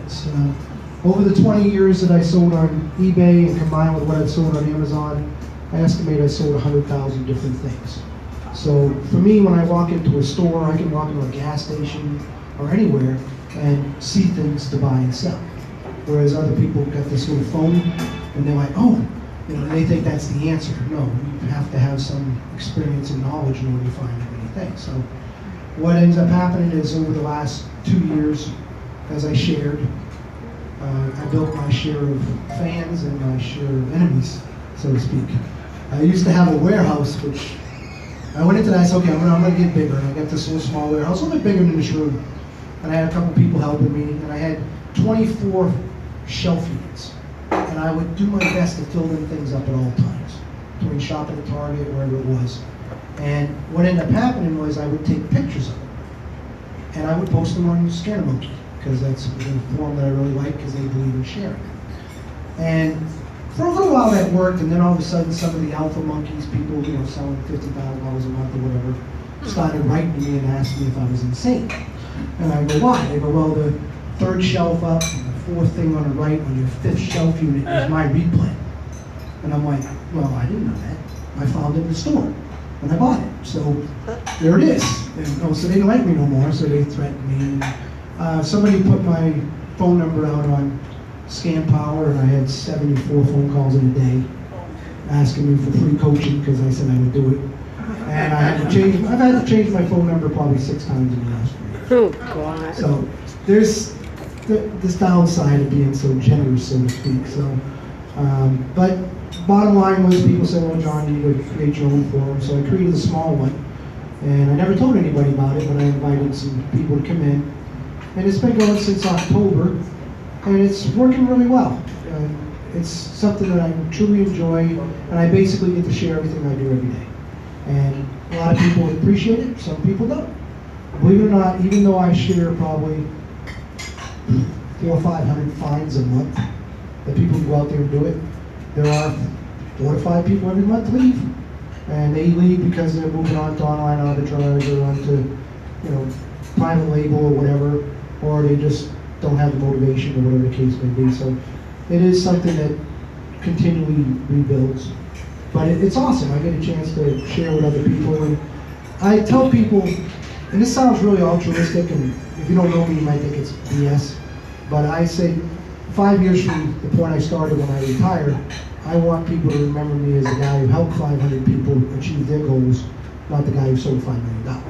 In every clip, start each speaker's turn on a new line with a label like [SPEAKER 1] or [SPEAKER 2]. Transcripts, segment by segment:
[SPEAKER 1] experience. Over the 20 years that I sold on eBay and combined with what I've sold on Amazon, I estimate I sold 100,000 different things. So for me, when I walk into a store, I can walk into a gas station or anywhere and see things to buy and sell. Whereas other people got this little phone and they're like, oh, you know, they think that's the answer. No, you have to have some experience and knowledge in order to find that many things. So what ends up happening is over the last 2 years, as I shared, I built my share of fans and my share of enemies, so to speak. I used to have a warehouse, which I went into that, I said, okay, I'm gonna get bigger. And I got this little small warehouse, a little bit bigger than this room. And I had a couple people helping me, and I had 24 shelf units. And I would do my best to fill them things up at all times, between shopping at Target, wherever it was. And what ended up happening was I would take pictures of them, and I would post them on Scanner Monkey, because that's the forum that I really like, because they believe in sharing. And for a little while that worked, and then all of a sudden some of the alpha monkeys, people, you know, selling $50,000 a month or whatever, started writing to me and asking me if I was insane. And I go, why? They go, well, the third shelf up, and the fourth thing on the right on your fifth shelf unit is my replay. And I'm like, well, I didn't know that. I found it in the store, and I bought it. So there it is. And, oh, so they didn't like me no more, so they threatened me. And, somebody put my phone number out on Scam Power, and I had 74 phone calls in a day asking me for free coaching because I said I would do it. And I've had to change my phone number probably 6 times in the last 3 years.
[SPEAKER 2] Oh, God.
[SPEAKER 1] So there's this downside of being so generous, so to speak. So, but bottom line was people said, well, John, you need to create your own forum. So I created a small one, and I never told anybody about it, but I invited some people to come in. And it's been going since October, and it's working really well. It's something that I truly enjoy, and I basically get to share everything I do every day. And a lot of people appreciate it, some people don't. Believe it or not, even though I share probably 400 or 500 finds a month that people go out there and do it, there are 4 to 5 people every month leave. And they leave because they're moving on to online arbitrage or onto, you know, private label or whatever, or they just don't have the motivation or whatever the case may be. So it is something that continually rebuilds. But it's awesome. I get a chance to share with other people. And I tell people, and this sounds really altruistic, and if you don't know me, you might think it's BS, but I say 5 years from the point I started when I retired, I want people to remember me as a guy who helped 500 people achieve their goals, not the guy who sold $5 million.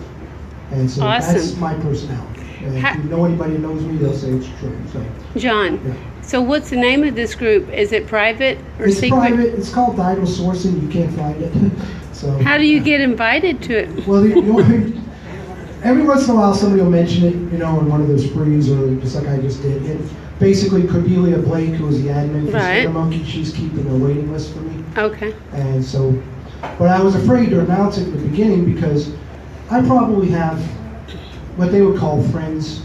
[SPEAKER 1] And so
[SPEAKER 2] Awesome.
[SPEAKER 1] That's my personality. And if you know anybody who knows me, they'll say it's true. So,
[SPEAKER 2] John,
[SPEAKER 1] yeah.
[SPEAKER 2] So what's the name of this group? Is it private or
[SPEAKER 1] It's
[SPEAKER 2] secret?
[SPEAKER 1] private. It's called Digital Sourcing. You can't find it. So
[SPEAKER 2] How do you get invited to it?
[SPEAKER 1] well, every once in a while somebody will mention it, you know, in one of those sprees or just like I just did. And basically, Cordelia Blake, who was the admin for
[SPEAKER 2] Right.
[SPEAKER 1] Scanner Monkey, she's keeping a waiting list for me.
[SPEAKER 2] Okay.
[SPEAKER 1] And so, but I was afraid to announce it in the beginning because I probably have what they would call friends,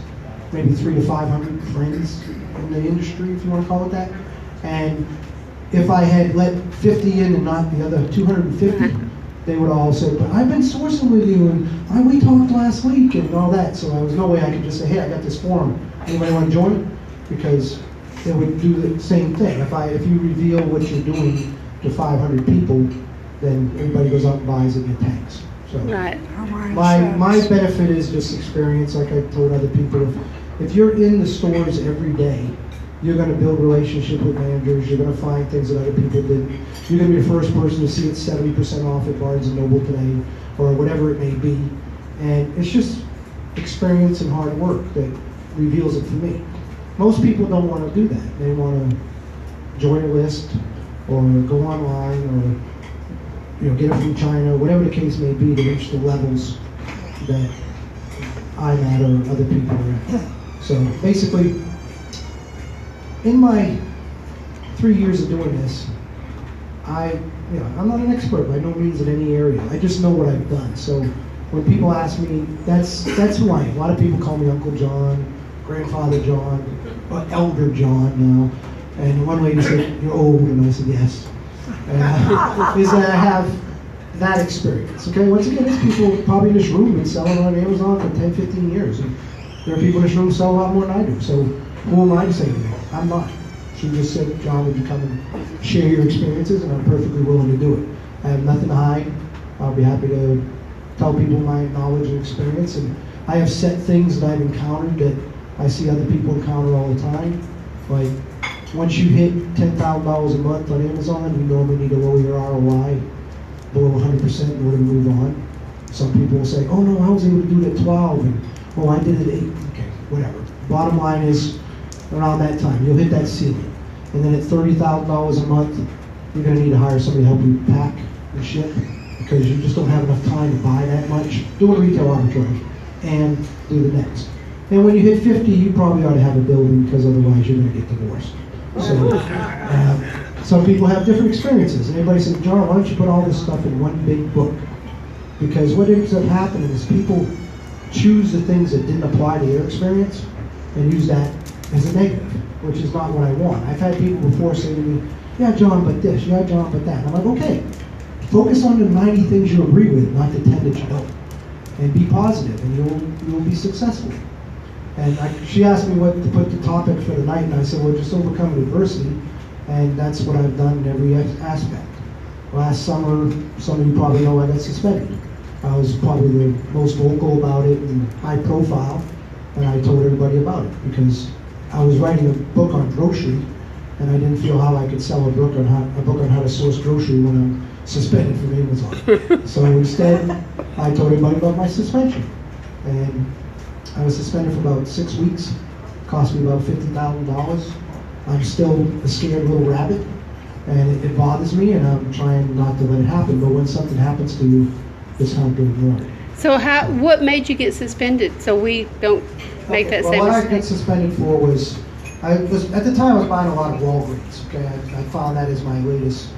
[SPEAKER 1] maybe 300 to 500 friends in the industry, if you want to call it that. And if I had let 50 in and not the other 250, they would all say, but I've been sourcing with you, and we talked last week, and all that. So there was no way I could just say, hey, I got this forum. Anybody want to join? Because it would do the same thing. If you reveal what you're doing to 500 people, then everybody goes out and buys it in tanks. So
[SPEAKER 2] Right.
[SPEAKER 1] my benefit is just experience, like I told other people. If you're in the stores every day, you're going to build relationship with managers. You're going to find things that other people didn't. You're going to be the first person to see it 70% off at Barnes & Noble today, or whatever it may be. And it's just experience and hard work that reveals it for me. Most people don't want to do that. They want to join a list, or go online, or get it from China, whatever the case may be, to reach the levels that I'm at or other people are at. So basically, in my 3 years of doing this, I'm not an expert by no means in any area. I just know what I've done. So when people ask me, that's who I am. A lot of people call me Uncle John, Grandfather John, or Elder John now. And one lady said, you're old, and I said, yes. Is that I have that experience. Okay, once again, there's people probably in this room been selling on Amazon for 10, 15 years. And There are people in this room who sell a lot more than I do. So who am I to say anything? I'm not. She just said, John, would you come and share your experiences? And I'm perfectly willing to do it. I have nothing to hide. I'll be happy to tell people my knowledge and experience. And I have set things that I've encountered that I see other people encounter all the time. Like, once you hit $10,000 a month on Amazon, you normally need to lower your ROI below 100% in order to move on. Some people will say, oh no, I was able to do it at 12, and oh, I did it at 8. Okay, whatever. Bottom line is, around that time, you'll hit that ceiling. And then at $30,000 a month, you're going to need to hire somebody to help you pack and ship, because you just don't have enough time to buy that much, do a retail arbitrage, and do the next. And when you hit 50, you probably ought to have a building, because otherwise you're going to get divorced. So, some people have different experiences. And everybody said, John, why don't you put all this stuff in one big book? Because what ends up happening is people choose the things that didn't apply to their experience and use that as a negative, which is not what I want. I've had people before say to me, yeah, John, but this, yeah, John, but that. And I'm like, okay, focus on the 90 things you agree with, not the 10 that you don't. And be positive, and you'll be successful. And she asked me what to put the topic for the night, and I said, well, just overcoming adversity, and that's what I've done in every aspect. Last summer, some of you probably know I got suspended. I was probably the most vocal about it and high profile, and I told everybody about it because I was writing a book on grocery, and I didn't feel how I could sell a book on how to source grocery when I'm suspended from Amazon. So instead, I told everybody about my suspension. And I was suspended for about 6 weeks. It cost me about $50,000. I'm still a scared little rabbit, and it bothers me, and I'm trying not to let it happen. But when something happens to you, it's hard to ignore it.
[SPEAKER 2] So what made you get suspended so we don't make that same
[SPEAKER 1] what I got
[SPEAKER 2] mistake?
[SPEAKER 1] suspended for was, at the time I was buying a lot of Walgreens. Okay, I found that as my latest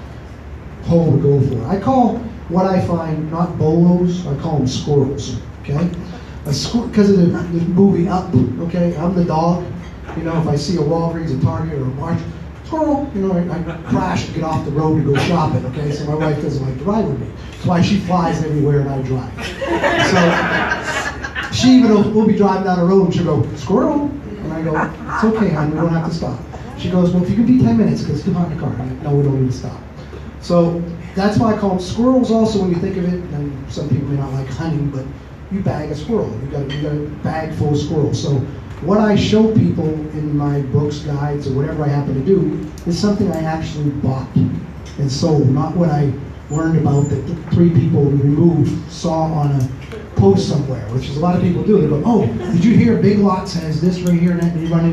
[SPEAKER 1] hole to go for. I call what I find not bolos, I call them squirrels. Okay, because of the movie Up. Okay, I'm the dog. You know, if I see a Walgreens, a Target, or a March, squirrel, you know, I crash and get off the road to go shopping. Okay, so my wife doesn't like to ride with me. That's why she flies everywhere and I drive. So she even will be driving down the road and she'll go, squirrel? And I go, it's okay, hon, we don't have to stop. She goes, well, if you can be 10 minutes, because it's too hot in the car. I'm like, no, we don't need to stop. So that's why I call them squirrels also when you think of it. And some people may not like hunting, but you bag a squirrel. You got a bag full of squirrels. So what I show people in my books, guides, or whatever I happen to do is something I actually bought and sold, not what I learned about that 3 people removed saw on a post somewhere, which is a lot of people do. They go, oh, did you hear Big Lots has this right here and that, and you run in